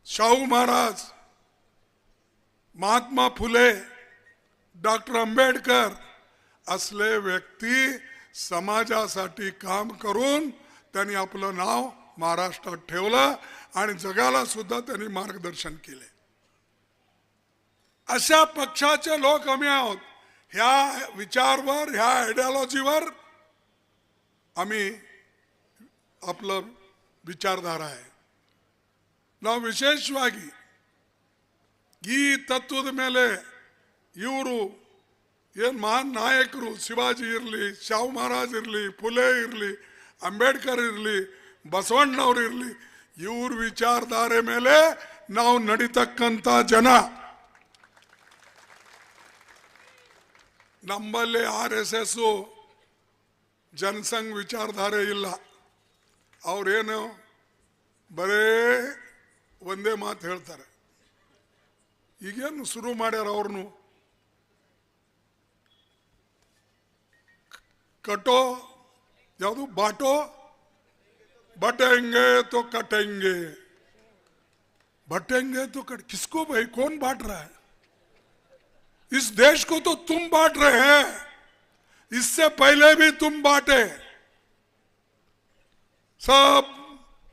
शाहू महाराज, महात्मा फुले, डॉक्टर आंबेडकर असले व्यक्ती समाजासाठी काम करून त्यांनी आपलं नाव महाराष्ट्रात ठेवलं आणि जगाला सुद्धा त्यांनी मार्गदर्शन केले. अशा पक्षाचे लोक आम्ही आहोत. ह्या विचारवर, ह्या आयडियोलॉजीवर आम्ही आपलं विचारधारा आहे. ನಾವು ವಿಶೇಷವಾಗಿ ಈ ತತ್ವದ ಮೇಲೆ ಇವರು ಏನು ಮಹಾನ್ ನಾಯಕರು, ಶಿವಾಜಿ ಇರಲಿ, ಶಾಹು ಮಹಾರಾಜ್ ಇರಲಿ, ಫುಲೆ ಇರಲಿ, ಅಂಬೇಡ್ಕರ್ ಇರಲಿ, ಬಸವಣ್ಣನವರು ಇರಲಿ, ಇವ್ರ ವಿಚಾರಧಾರೆ ಮೇಲೆ ನಾವು ನಡೀತಕ್ಕಂಥ ಜನ. ನಮ್ಮಲ್ಲಿ RSS ಜನಸಂಘ ವಿಚಾರಧಾರೆ ಇಲ್ಲ. ಅವ್ರೇನು ಬರೇ ಒಂದೇ ಮಾತು ಹೇಳ್ತಾರೆ. ಈಗೇನು ಶುರು ಮಾಡ್ಯಾರ ಅವ್ರನ್ನು कटो यादू बांटो बटेंगे तो कटेंगे, बटेंगे तो किसको भाई, कौन बांट रहा है? इस देश को तो तुम बांट रहे हैं. इससे पहले भी तुम बांटे. सब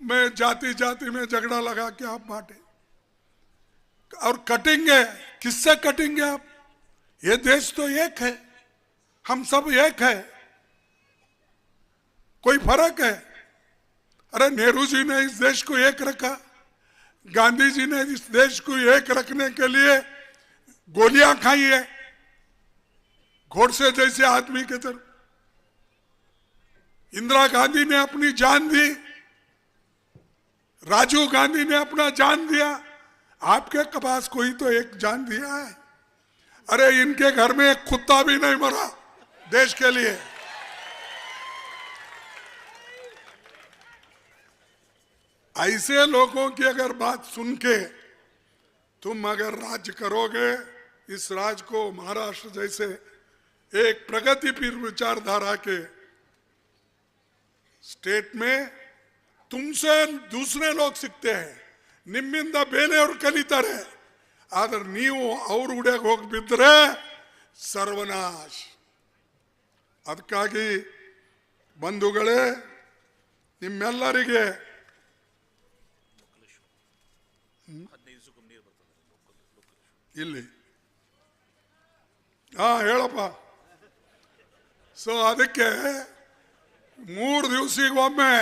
में जाति जाति में झगड़ा लगा के आप बांटे. और कटेंगे, किससे कटेंगे आप? ये देश तो एक है, हम सब एक है. कोई फर्क है? अरे नेहरू जी ने इस देश को एक रखा, गांधी जी ने इस देश को एक रखने के लिए गोलियां खाई है, घोड़से जैसे आदमी के तरह. इंदिरा गांधी ने अपनी जान दी, राजीव गांधी ने अपना जान दिया. आपके पास कोई तो एक जान दिया है? अरे इनके घर में एक कुत्ता भी नहीं मरा देश के लिए. ऐसे लोगों की अगर बात सुन के तुम अगर राज्य करोगे, इस राज्य को महाराष्ट्र जैसे एक प्रगतिपीर विचारधारा के स्टेट में तुमसे दूसरे लोग सीखते हैं. ನಿಮ್ಮಿಂದ ಬೇರೆಯವರು ಕಲಿತಾರೆ. ಆದರೆ ನೀವು ಅವ್ರ ಉಡ್ಯಾಗ ಹೋಗಿ ಬಿದ್ದರೆ ಸರ್ವನಾಶ. ಅದಕ್ಕಾಗಿ ಬಂಧುಗಳೇ, ನಿಮ್ಮೆಲ್ಲರಿಗೆ ಇಲ್ಲಿ ಹೇಳಪ್ಪ. ಸೊ ಅದಕ್ಕೆ 3 ದಿವಸಕ್ಕೊಮ್ಮೆ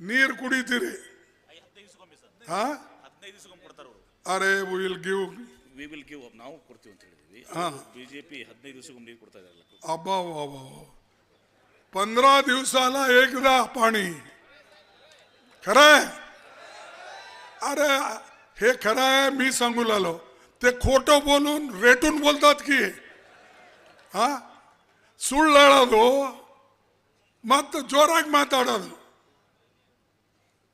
ನೀರು ಕುಡಿತೀರಿ. ಅರೆ will give, we will give, ನಾವು ಕೊಡ್ತೀವಿ ಅಂತ ಹೇಳಿದ್ವಿ. ಬಿಜೆಪಿ 15 ದಿವಸಕ್ಕೊಮ್ಮೆ ನೀರು ಕೊಡ್ತಾ ಇರಲ್ಲ. अब्बा 15 दिवसाला एकदा पाणी. खरं आहे? अरे हे खरं आहे. मी सांगू लागलो, ते खोटं बोलून रेटून बोलतात की ಸುಳ್ಳು ಹೇಳೋದು ಮತ್ತು ಜೋರಾಗಿ ಮಾತಾಡೋದು.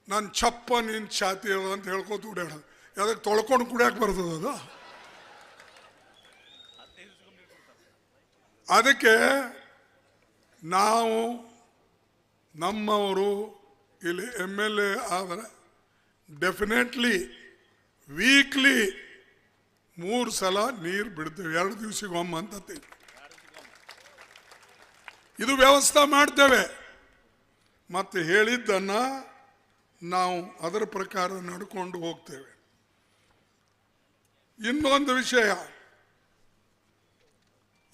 ನಾನು ಚಪ್ಪ ನಿನ್ ಛಾತಿ ಅದ ಅಂತ ಹೇಳ್ಕೊತ ಓಡ್ಯಾಡ ಅದಕ್ಕೆ ತೊಳ್ಕೊಂಡು ಕುಡಿಯಕ್ಕೆ ಬರ್ತದ ಅದು. ಅದಕ್ಕೆ ನಾವು ನಮ್ಮವರು ಇಲ್ಲಿ MLA ಆದರೆ ಡೆಫಿನೆಟ್ಲಿ ವೀಕ್ಲಿ 3 ಸಲ ನೀರು ಬಿಡ್ತೇವೆ, 2 ದಿವಸಕ್ಕೊಮ್ಮೆ ಅಂತ ಇದು ವ್ಯವಸ್ಥೆ ಮಾಡ್ತೇವೆ. ಮತ್ತು ಹೇಳಿದ್ದನ್ನು ನಾವು ಅದರ ಪ್ರಕಾರ ನಡ್ಕೊಂಡು ಹೋಗ್ತೇವೆ. ಇನ್ನೊಂದು ವಿಷಯ,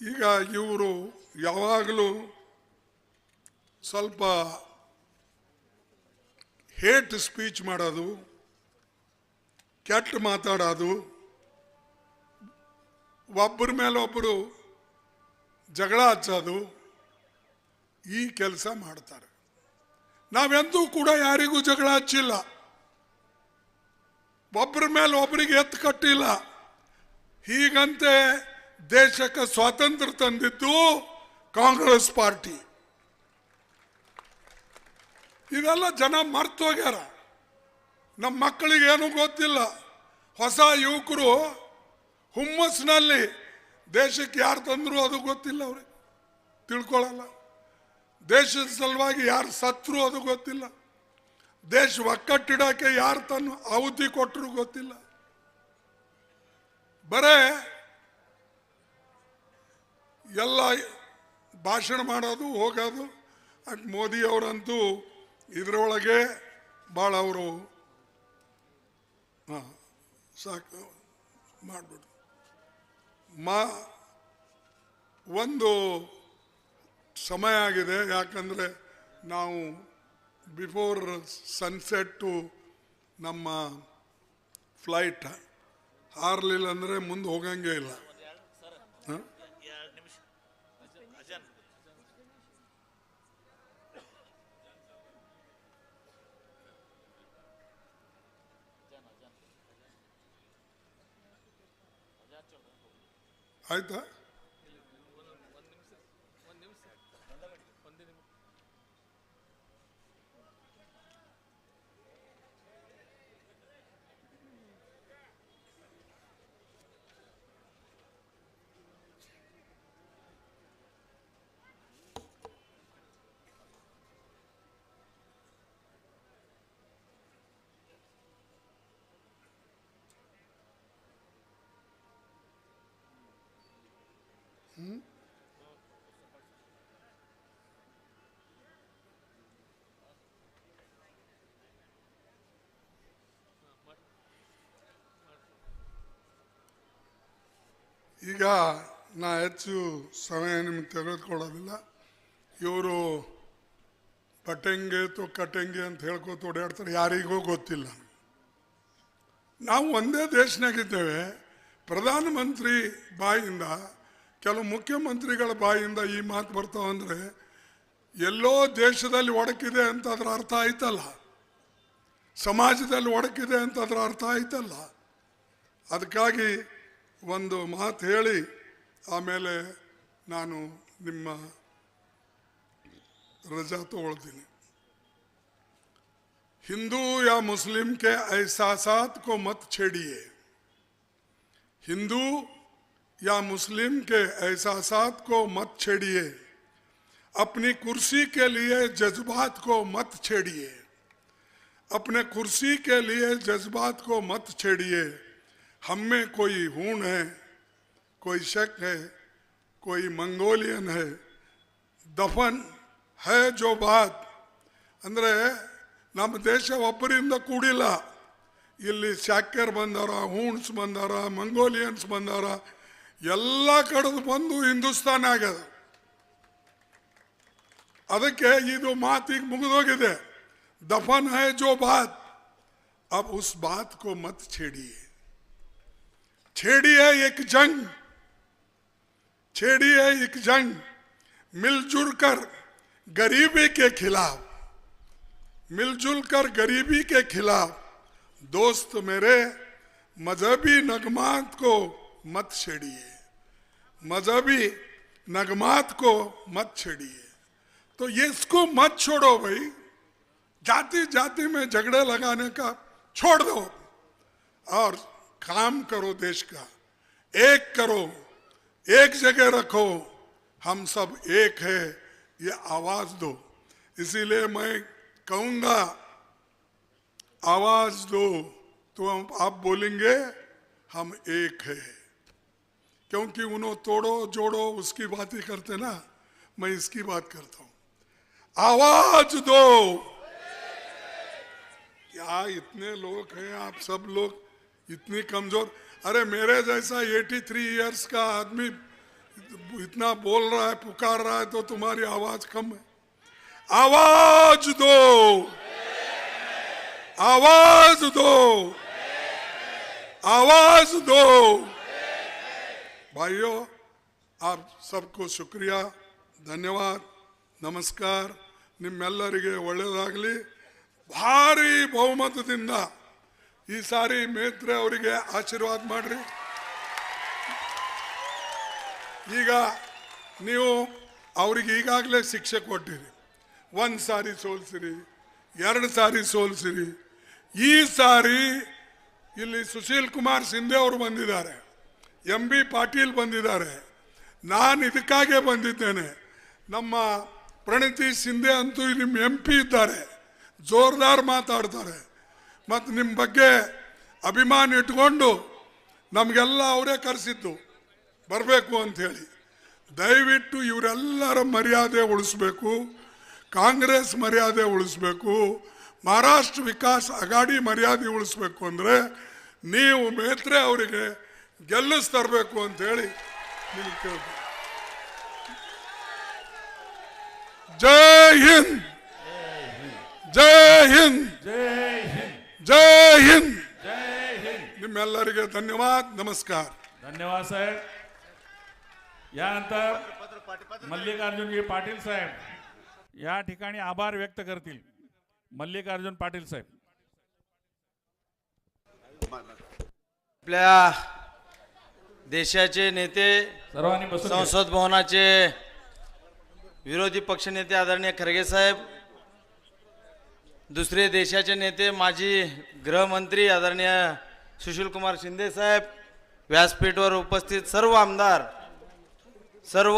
ಈಗ ಇವರು ಯಾವಾಗಲೂ ಸ್ವಲ್ಪ ಹೇಟ್ ಸ್ಪೀಚ್ ಮಾಡೋದು, ಕೆಟ್ಟ ಮಾತಾಡೋದು, ಒಬ್ಬರ ಮೇಲೆ ಒಬ್ಬರು ಜಗಳ ಹಚ್ಚೋದು, ಈ ಕೆಲಸ ಮಾಡ್ತಾರೆ. ನಾವೆಂದೂ ಕೂಡ ಯಾರಿಗೂ ಜಗಳ ಹಚ್ಚಿಲ್ಲ, ಒಬ್ಬರ ಮೇಲೆ ಒಬ್ಬರಿಗೆ ಎತ್ತು ಕಟ್ಟಿಲ್ಲ. ಹೀಗಂತೆ ದೇಶಕ್ಕೆ ಸ್ವಾತಂತ್ರ್ಯ ತಂದಿದ್ದು ಕಾಂಗ್ರೆಸ್ ಪಾರ್ಟಿ. ಇದೆಲ್ಲ ಜನ ಮರ್ತು ಹೋಗ್ಯಾರ, ನಮ್ಮ ಮಕ್ಕಳಿಗೆ ಏನೂ ಗೊತ್ತಿಲ್ಲ. ಹೊಸ ಯುವಕರು ಹುಮ್ಮಸ್ಸಿನಲ್ಲಿ ದೇಶಕ್ಕೆ ಯಾರು ತಂದ್ರು ಅದು ಗೊತ್ತಿಲ್ಲ, ಅವ್ರಿಗೆ ತಿಳ್ಕೊಳ್ಳಲ್ಲ. ದೇಶದ ಸಲುವಾಗಿ ಯಾರು ಸತ್ರು ಅದು ಗೊತ್ತಿಲ್ಲ, ದೇಶ ಒಕ್ಕಟ್ಟಿಡೋಕೆ ಯಾರು ತನ್ನ ಆಹುತಿ ಕೊಟ್ಟರು ಗೊತ್ತಿಲ್ಲ. ಬರೇ ಎಲ್ಲ ಭಾಷಣ ಮಾಡೋದು ಹೋಗೋದು. ಮೋದಿ ಅವರಂತೂ ಇದರೊಳಗೆ ಭಾಳ ಅವರು ಸಾಕು ಮಾಡಿಬಿಡು. ಒಂದು ಸಮಯ ಆಗಿದೆ, ಯಾಕಂದರೆ ನಾವು ಬಿಫೋರ್ ಸನ್ಸೆಟ್ಟು ನಮ್ಮ ಫ್ಲೈಟ್ ಹಾರಲಿಲ್ಲ ಅಂದರೆ ಮುಂದೆ ಹೋಗಂಗೆ ಇಲ್ಲ. ಆಯ್ತಾ? ಈಗ ನಾ ಹೆಚ್ಚು ಸಮಯ ನಿಮ್ಗೆ ತೆಗೆದುಕೊಳ್ಳೋದಿಲ್ಲ. ಇವರು ಪಟಂಗೆ ಕಟಂಗೆ ಅಂತ ಹೇಳ್ಕೊತ ಓಡಾಡ್ತಾರೆ, ಯಾರಿಗೂ ಗೊತ್ತಿಲ್ಲ. ನಾವು ಒಂದೇ ದೇಶನಾಗಿದ್ದೇವೆ. ಪ್ರಧಾನಮಂತ್ರಿ ಬಾಯಿಂದ, ಕೆಲವು ಮುಖ್ಯಮಂತ್ರಿಗಳ ಬಾಯಿಂದ ಈ ಮಾತು ಬರ್ತಾವಂದರೆ ಎಲ್ಲೋ ದೇಶದಲ್ಲಿ ಒಡಕಿದೆ ಅಂತ ಅದರ ಅರ್ಥ ಆಯ್ತಲ್ಲ, ಸಮಾಜದಲ್ಲಿ ಒಡಕಿದೆ ಅಂತ ಅದರ ಅರ್ಥ ಆಯ್ತಲ್ಲ. ಅದಕ್ಕಾಗಿ ಒಂದು ಮಾತು ಹೇಳಿ ಆಮೇಲೆ ನಾನು ನಿಮ್ಮ रजा तोड़ने। हिंदू या मुस्लिम के एहसासात को मत छेड़िए, हिंदू या मुस्लिम के एहसासात को मत छेड़िए, अपनी कुर्सी के लिए जज्बात को मत छेड़िए, अपने कुर्सी के लिए जज्बात को मत छेड़िए। हम में कोई हूण है, कोई शक है, कोई मंगोलियन है, दफन है जो बात ಅಂದ್ರೆ ನಮ್ಮ ದೇಶ ಒಬ್ಬರಿಂದ ಕೂಡಿಲ್ಲ. ಇಲ್ಲಿ ಶಾಕ್ಯರ್ ಬಂದಾರ, ಹೂಣ್ಸ್ ಬಂದಾರ, ಮಂಗೋಲಿಯನ್ಸ್ ಬಂದಾರ, ಎಲ್ಲ ಕಡೆದು ಬಂದು ಹಿಂದೂಸ್ತಾನ ಆಗ್ಯದ. ಅದಕ್ಕೆ ಇದು ಮಾತಿಗೆ ಮುಗಿದೋಗಿದೆ. दफन है जो बात, अब उस बात को मत छेड़िए, छेड़िए एक जंग, छेड़िए एक जंग मिलजुल कर गरीबी के खिलाफ, मिलजुल कर गरीबी के खिलाफ। दोस्त मेरे मजहबी नगमात को मत छेड़िए, मजहबी नगमात को मत छेड़िए। तो ये इसको मत छोड़ो भाई, जाति जाति में झगड़े लगाने का छोड़ दो और काम करो, देश का एक करो, एक जगह रखो, हम सब एक है, ये आवाज दो। इसीलिए मैं कहूंगा आवाज दो, तो आप बोलेंगे हम एक है, क्योंकि उन्होंने तोड़ो जोड़ो उसकी बात ही करते ना, मैं इसकी बात करता हूं। आवाज दो। क्या इतने लोग हैं, आप सब लोग इतनी कमजोर। अरे मेरे जैसा 83 इयर्स का आदमी इतना बोल रहा है, पुकार रहा है, तो तुम्हारी आवाज कम है। आवाज दो, आवाज दो, आवाज दो। भाइयों, आप सबको शुक्रिया, ಧನ್ಯವಾದ, ನಮಸ್ಕಾರ. ನಿಮ್ಮೆಲ್ಲರಿಗೆ ಒಳ್ಳೆಯದಾಗಲಿ. ಭಾರಿ ಬಹುಮತದಿಂದ ಈ ಸಾರಿ ಮೇತ್ರೆ ಅವರಿಗೆ ಆಶೀರ್ವಾದ ಮಾಡ್ರಿ. ಈಗ ನೀವು ಅವರಿಗೆ ಈಗಾಗಲೇ ಶಿಕ್ಷೆ ಕೊಟ್ಟಿರಿ. ಒಂದು ಸಾರಿ ಸೋಲ್ಸಿರಿ, 2 ಸಾರಿ ಸೋಲ್ಸಿರಿ. ಈ ಸಾರಿ ಇಲ್ಲಿ ಸುಶೀಲ್ ಕುಮಾರ್ ಶಿಂದೆ ಅವರು ಬಂದಿದ್ದಾರೆ, MB ಪಾಟೀಲ್ ಬಂದಿದ್ದಾರೆ. ನಾನು ಇದಕ್ಕಾಗೆ ಬಂದಿದ್ದೇನೆ. ನಮ್ಮ ಪ್ರಣತಿ ಶಿಂದೆ ಅಂತೂ ನಿಮ್ಮ MP ಇದ್ದಾರೆ, ಜೋರ್ದಾರ್ ಮಾತಾಡ್ತಾರೆ, ಮತ್ತು ನಿಮ್ಮ ಬಗ್ಗೆ ಅಭಿಮಾನ ಇಟ್ಕೊಂಡು ನಮಗೆಲ್ಲ ಅವರೇ ಕರೆಸಿದ್ದು ಬರಬೇಕು ಅಂಥೇಳಿ. ದಯವಿಟ್ಟು ಇವರೆಲ್ಲರ ಮರ್ಯಾದೆ ಉಳಿಸ್ಬೇಕು, ಕಾಂಗ್ರೆಸ್ ಮರ್ಯಾದೆ ಉಳಿಸ್ಬೇಕು, ಮಹಾರಾಷ್ಟ್ರ ವಿಕಾಸ್ ಅಗಾಡಿ ಮರ್ಯಾದೆ ಉಳಿಸ್ಬೇಕು ಅಂದರೆ ನೀವು ಮೇತ್ರೆ ಅವರಿಗೆ ಗೆಲ್ಲಿಸ್ತರಬೇಕು ಅಂತೇಳಿ ನಿಮಗೆ ಕೇಳ್ತೀನಿ. ಜೈ ಹಿಂದ್, ಜೈ ಹಿಂದ್, जय हिंद, ಜೈ ಹಿಂದ್. जय हिंद. ನಿಮ್ಮೆಲ್ಲರಿಗೆ ಧನ್ಯವಾದ, ನಮಸ್ಕಾರ. धन्यवाद साहेब. यानंतर मल्लिकार्जुनजी पाटील साहेब या ठिकाणी आभार व्यक्त करतील. मल्लिकार्जुन पाटील साहेब. आपल्या देशाचे नेते, सर्वांनी बसून घ्या. संसद भवनाचे विरोधी पक्षनेते आदरणीय खरगे साहेब, दुसरे देशाचे नेते माजी गृहमंत्री आदरणीय सुशील कुमार शिंदे साहेब, व्यासपीठावर उपस्थित सर्व आमदार, सर्व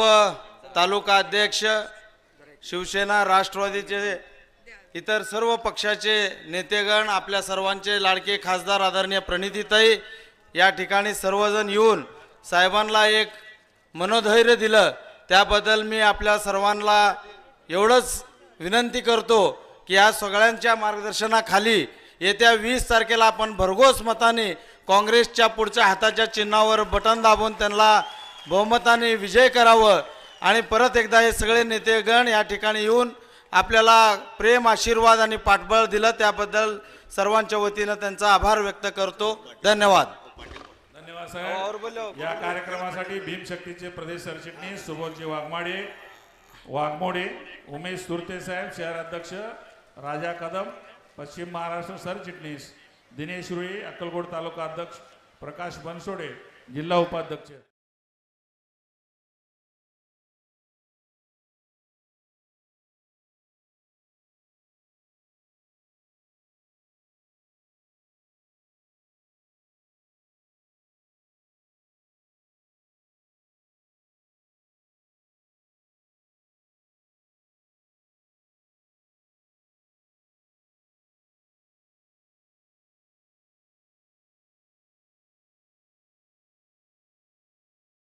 तालुका अध्यक्ष, शिवसेना राष्ट्रवादीचे इतर सर्व पक्षाचे नेतेगण, आपल्या सर्वांचे लाडके खासदार आदरणीय प्रणितीताई, या ठिकाणी सर्वजण येऊन साहेबांना एक मनोधैर्य दिलं, त्याबद्दल मी आपल्या सर्वांना एवढंच विनंती करतो की या सगळ्यांच्या मार्गदर्शनाखाली येत्या 20 तारखेला आपण भरघोस मताने काँग्रेसच्या पुढच्या हाताच्या चिन्हावर बटन दाबून त्यांना बहुमताने विजय करावं आणि परत एकदा हे सगळे नेतेगण या ठिकाणी येऊन आपल्याला प्रेम, आशीर्वाद आणि पाठबळ दिलं, त्याबद्दल सर्वांच्या वतीनं त्यांचा आभार व्यक्त करतो. धन्यवाद. धन्यवाद साहेब. या कार्यक्रमासाठी भीमशक्तीचे प्रदेश सरचिटणीस सुबोधजी वाघमोडे, उमेश तुर्ते साहेब शहर अध्यक्ष, राजा कदम पश्चिम महाराष्ट्र सरचिटणीस, दिनेश रुई अक्कलकोट तालुका अध्यक्ष, प्रकाश बनसोडे जिल्हा उपाध्यक्ष.